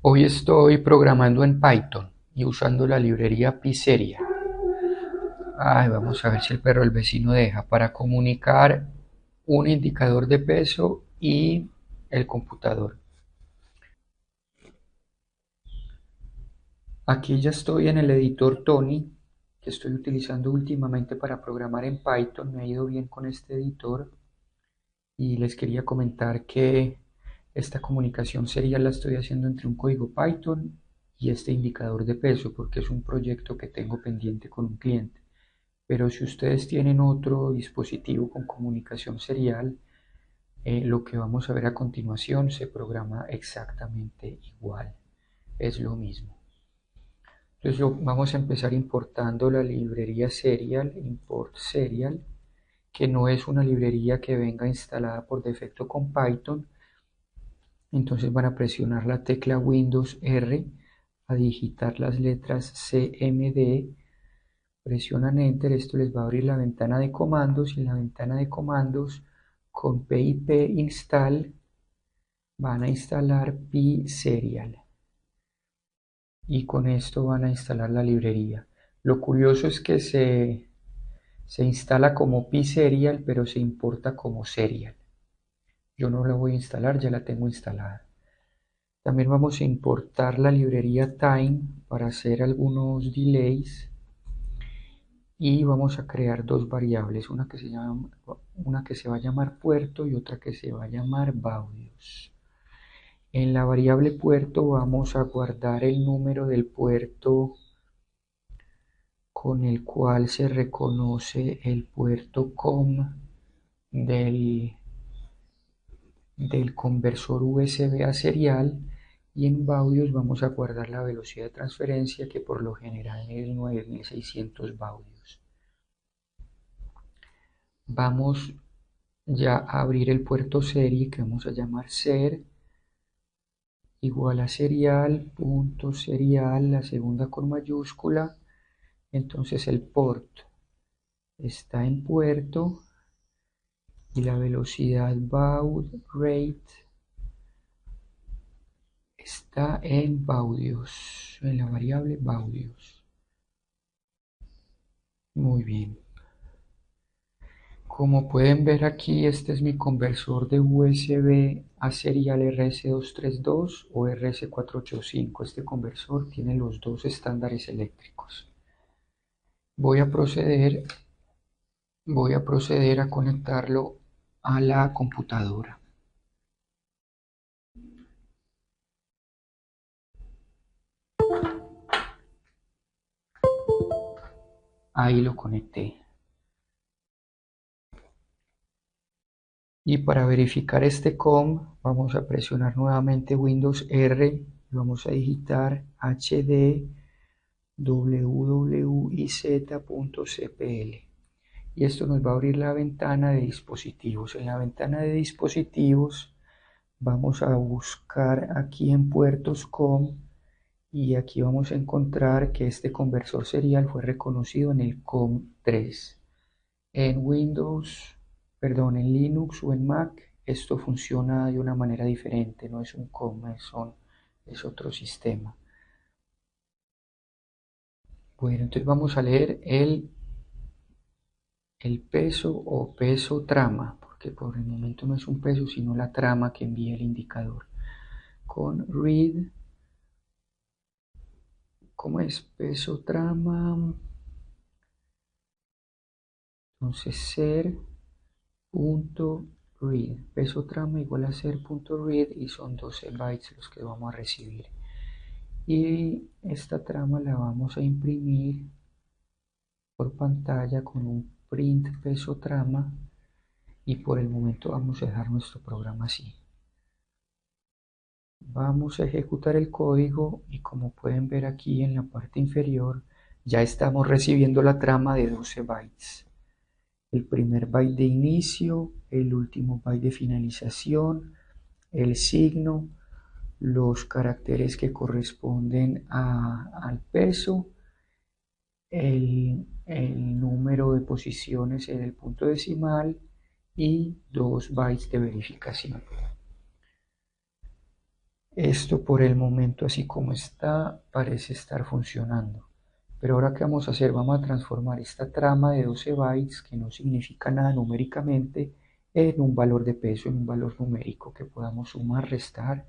Hoy estoy programando en Python y usando la librería Pizzeria. Ay, vamos a ver si el perro del vecino deja para comunicar un indicador de peso y el computador. Aquí ya estoy en el editor Tony que estoy utilizando últimamente para programar en Python. Me ha ido bien con este editor y les quería comentar que esta comunicación serial la estoy haciendo entre un código Python y este indicador de peso porque es un proyecto que tengo pendiente con un cliente. Pero si ustedes tienen otro dispositivo con comunicación serial, lo que vamos a ver a continuación se programa exactamente igual. Es lo mismo. Entonces vamos a empezar importando la librería serial, import serial, que no es una librería que venga instalada por defecto con Python. Entonces van a presionar la tecla Windows R, a digitar las letras CMD, presionan Enter, esto les va a abrir la ventana de comandos y en la ventana de comandos con pip install van a instalar pserial y con esto van a instalar la librería. Lo curioso es que se instala como pserial pero se importa como serial. Yo no la voy a instalar, ya la tengo instalada. También vamos a importar la librería time para hacer algunos delays y vamos a crear dos variables, una que se va a llamar puerto y otra que se va a llamar baudios. En la variable puerto vamos a guardar el número del puerto con el cual se reconoce el puerto COM del, del conversor USB a serial y en baudios vamos a guardar la velocidad de transferencia que por lo general es 9600 baudios. Vamos ya a abrir el puerto serie que vamos a llamar ser igual a serial, punto serial, la segunda con mayúscula. Entonces el port está en puerto y la velocidad baud rate está en baudios, en la variable baudios. Muy bien. Como pueden ver aquí, este es mi conversor de USB a serial RS232 o RS485. Este conversor tiene los dos estándares eléctricos. Voy a proceder a conectarlo a la computadora. Ahí lo conecté. Y para verificar este COM vamos a presionar nuevamente Windows R y vamos a digitar HD wwiz.cpl y esto nos va a abrir la ventana de dispositivos. En la ventana de dispositivos vamos a buscar aquí en puertos COM y aquí vamos a encontrar que este conversor serial fue reconocido en el COM3. En en Linux o en Mac esto funciona de una manera diferente, no es un COM, es otro sistema. Bueno, entonces vamos a leer el peso o peso trama, porque por el momento no es un peso, sino la trama que envía el indicador. Con read, ¿cómo es? Peso trama. Entonces ser punto read. Peso trama igual a ser punto read y son 12 bytes los que vamos a recibir. Y esta trama la vamos a imprimir por pantalla con un print peso trama y por el momento vamos a dejar nuestro programa así. Vamos a ejecutar el código y como pueden ver aquí en la parte inferior ya estamos recibiendo la trama de 12 bytes. El primer byte de inicio, el último byte de finalización, el signo, los caracteres que corresponden al peso, el número de posiciones en el punto decimal y 2 bytes de verificación. Esto por el momento así como está parece estar funcionando. Pero ahora ¿qué vamos a hacer? Vamos a transformar esta trama de 12 bytes que no significa nada numéricamente en un valor de peso, en un valor numérico que podamos sumar, restar,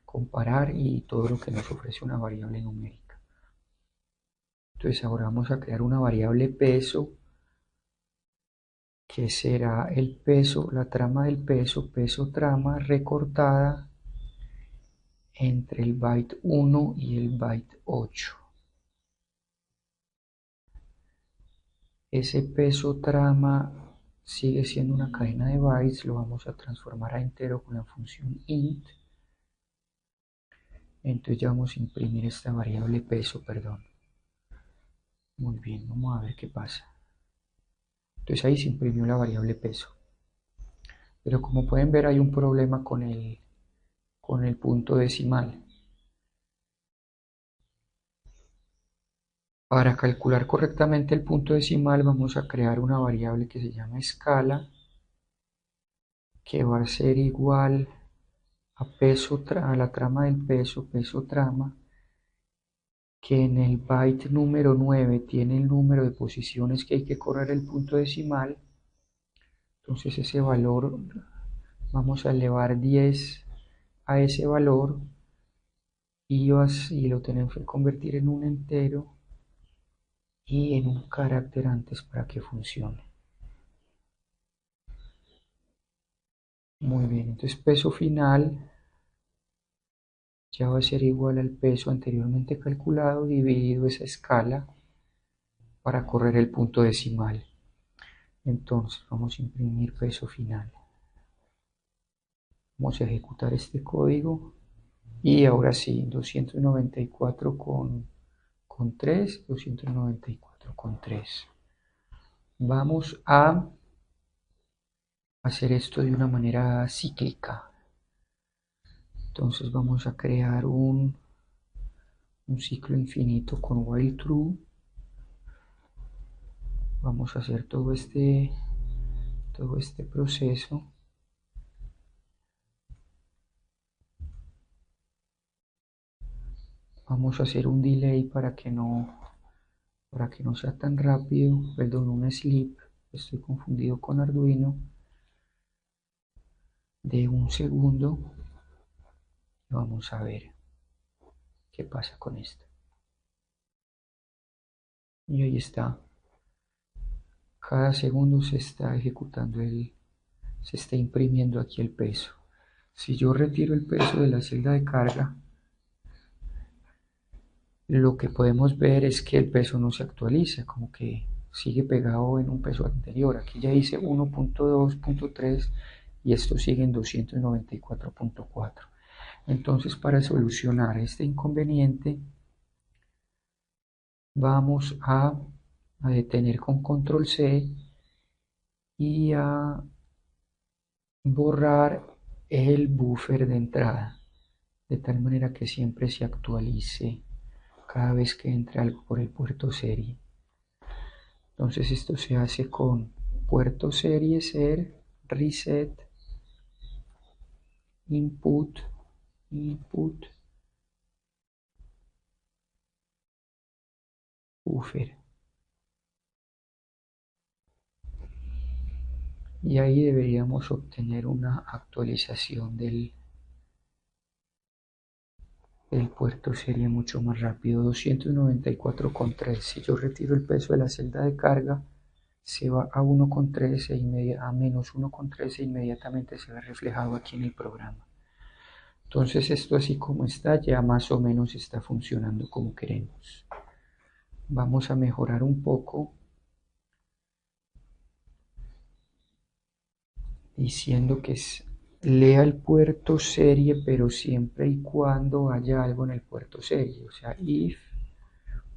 comparar y todo lo que nos ofrece una variable numérica. Entonces ahora vamos a crear una variable peso que será el peso, la trama del peso, peso trama recortada entre el byte 1 y el byte 8. Ese peso trama sigue siendo una cadena de bytes, lo vamos a transformar a entero con la función int. Entonces ya vamos a imprimir esta variable peso, perdón. Muy bien, vamos a ver qué pasa. Entonces ahí se imprimió la variable peso. Pero como pueden ver hay un problema con el punto decimal. Para calcular correctamente el punto decimal vamos a crear una variable que se llama escala, que va a ser igual a la trama del peso, peso trama, que en el byte número 9 tiene el número de posiciones que hay que correr el punto decimal. Entonces ese valor vamos a elevar 10 a ese valor y lo tenemos que convertir en un entero y en un carácter antes para que funcione. Muy bien, entonces peso final ya va a ser igual al peso anteriormente calculado dividido esa escala para correr el punto decimal. Entonces vamos a imprimir peso final. Vamos a ejecutar este código y ahora sí, 294 con 3, 294 con 3. Vamos a hacer esto de una manera cíclica. Entonces vamos a crear un ciclo infinito con while true. Vamos a hacer todo este proceso. Vamos a hacer un delay para que no sea tan rápido, perdón, un sleep, estoy confundido con Arduino, de un segundo. Vamos a ver qué pasa con esto. Y ahí está. Cada segundo se está ejecutando se está imprimiendo aquí el peso. Si yo retiro el peso de la celda de carga, lo que podemos ver es que el peso no se actualiza, como que sigue pegado en un peso anterior. Aquí ya hice 1.2.3 y esto sigue en 294.4. Entonces, para solucionar este inconveniente, vamos a detener con control C y a borrar el buffer de entrada, de tal manera que siempre se actualice cada vez que entre algo por el puerto serie. Entonces esto se hace con puerto serie ser reset input buffer, y ahí deberíamos obtener una actualización del puerto serie mucho más rápido. 294,3. Si yo retiro el peso de la celda de carga, se va a 1,13 a menos 1,13, inmediatamente se ve reflejado aquí en el programa. Entonces esto así como está ya más o menos está funcionando como queremos. Vamos a mejorar un poco diciendo que lea el puerto serie, pero siempre y cuando haya algo en el puerto serie. O sea, if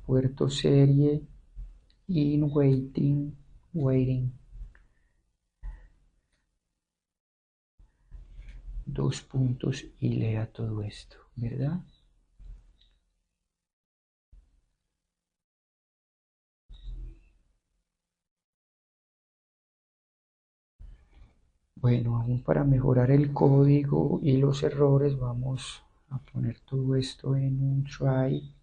puerto serie in waiting, dos puntos y lea todo esto, ¿verdad? Bueno, aún para mejorar el código y los errores, vamos a poner todo esto en un try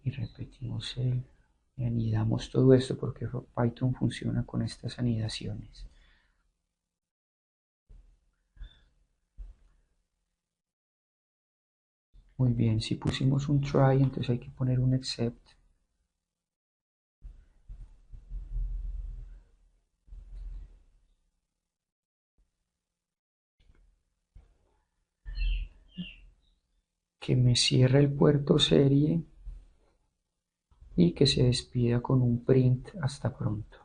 y repetimos y anidamos todo esto porque Python funciona con estas anidaciones. Muy bien, si pusimos un try, entonces hay que poner un except. Que me cierre el puerto serie y que se despida con un print hasta pronto.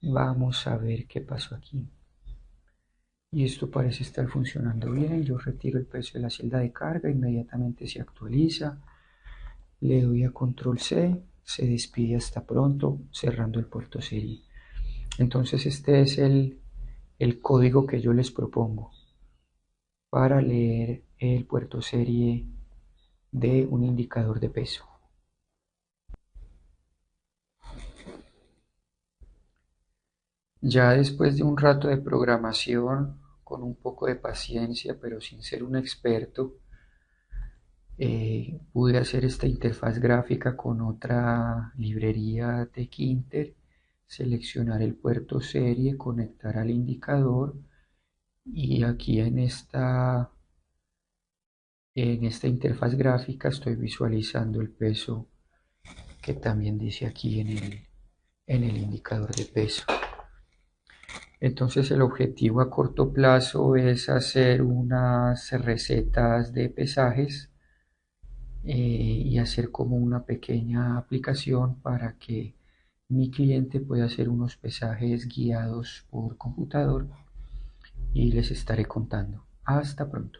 Vamos a ver qué pasó aquí. Y esto parece estar funcionando bien. Yo retiro el peso de la celda de carga, inmediatamente se actualiza. Le doy a control C, se despide hasta pronto, cerrando el puerto serie. Entonces este es el código que yo les propongo para leer el puerto serie de un indicador de peso. Ya después de un rato de programación, con un poco de paciencia, pero sin ser un experto, pude hacer esta interfaz gráfica con otra librería de Kinter, seleccionar el puerto serie, conectar al indicador y aquí en esta interfaz gráfica estoy visualizando el peso que también dice aquí en el indicador de peso. Entonces el objetivo a corto plazo es hacer unas recetas de pesajes y hacer como una pequeña aplicación para que mi cliente pueda hacer unos pesajes guiados por computador y les estaré contando. Hasta pronto.